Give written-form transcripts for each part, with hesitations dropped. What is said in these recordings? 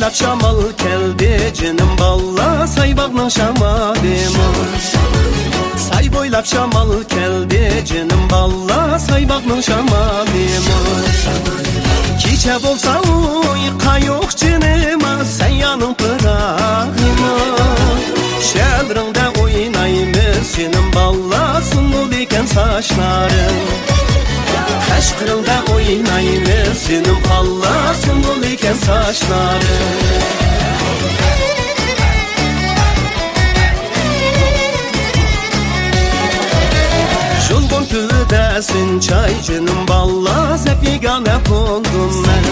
boylab shamol keldi jinim balla saybog'ning shamalimi say boylab shamol keldi jinim balla saybog'ning shamalimi kecha bo'lsa uyqa yo'q jinima sen yoning pirag'ima shalringda o'ynaymiz jinim balla sunul ekan sochlaring Aşkırılda oynayınız Senin Allah sunul iken saçları Julgun tüdesin çaycının balla Zepigane buldum ben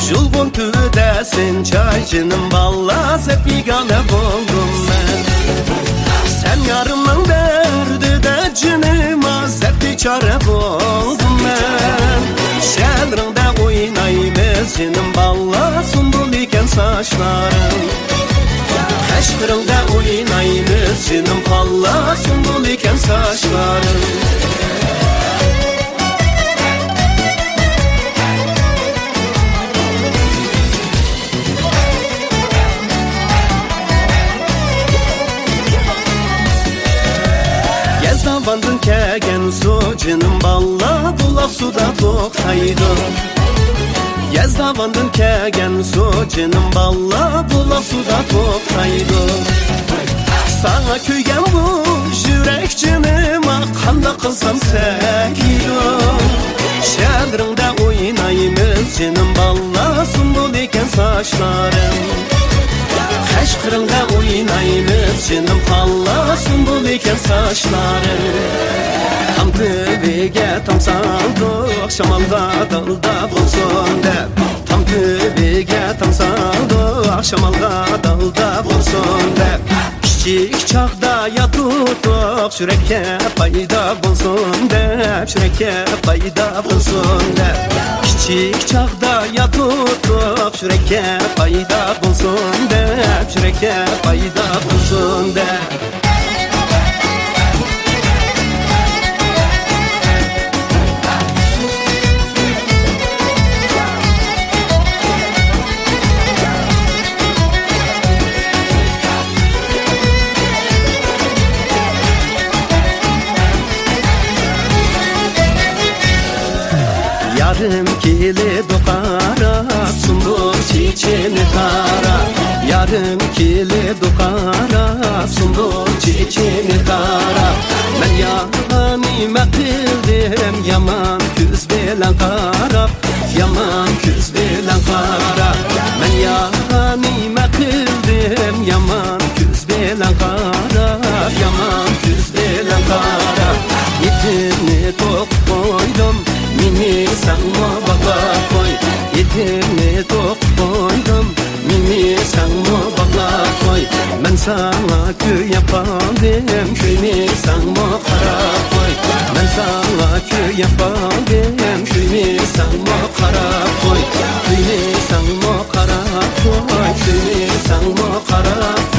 Julgun tüdesin çaycının balla Zepigane buldum ben Sen yarımın derdi de cınıma Zepti çare buldum ben Şelrinde oynayımız Cinim balla sundul iken saçlarım Eşkırında oynayımız Cinim balla sundul iken saçlarım Vandın kegen su cinim balla bulaq suda toxtaydı Yazda vandın kegen su cinim balla bulaq suda toxtaydı Sana köygen bu jürek cinima qanda qılsam səkiydi Şədrində oynayımız cinim balla sunbul eken saçlarım Aşkırında oynayınız Cinim palla sunbul iken saçları Tam tübege tam saldık Şamalda dalda bulsun dep Tam tübege tam saldık Şamalda dalda bulsun dep Kiçik çağda yatutuq Şürekke payda bulsun dep Şürekke payda bulsun dep Kiçik çağda yatutuq Şürekke payda bulsun dep Şürekke payda bulsun dep Yarım kili dokara sundur çiçeğini kara Yarım kili dokara sundur çiçeğini kara Ben yanime kıldım yaman küz bilen kara Yaman küz bilen kara Ben yanime kıldım yaman küz bilen kara Yaman küz bilen kara Yetini tok koydum Mini sanma baba koy Yetimi tok koydum Mini sanma baba koy Ben sana köy yapadım Köymi sanma kara koy Ben sana köy yapadım Köymi sanma kara koy Köymi sanma kara koy Köymi sanma kara koy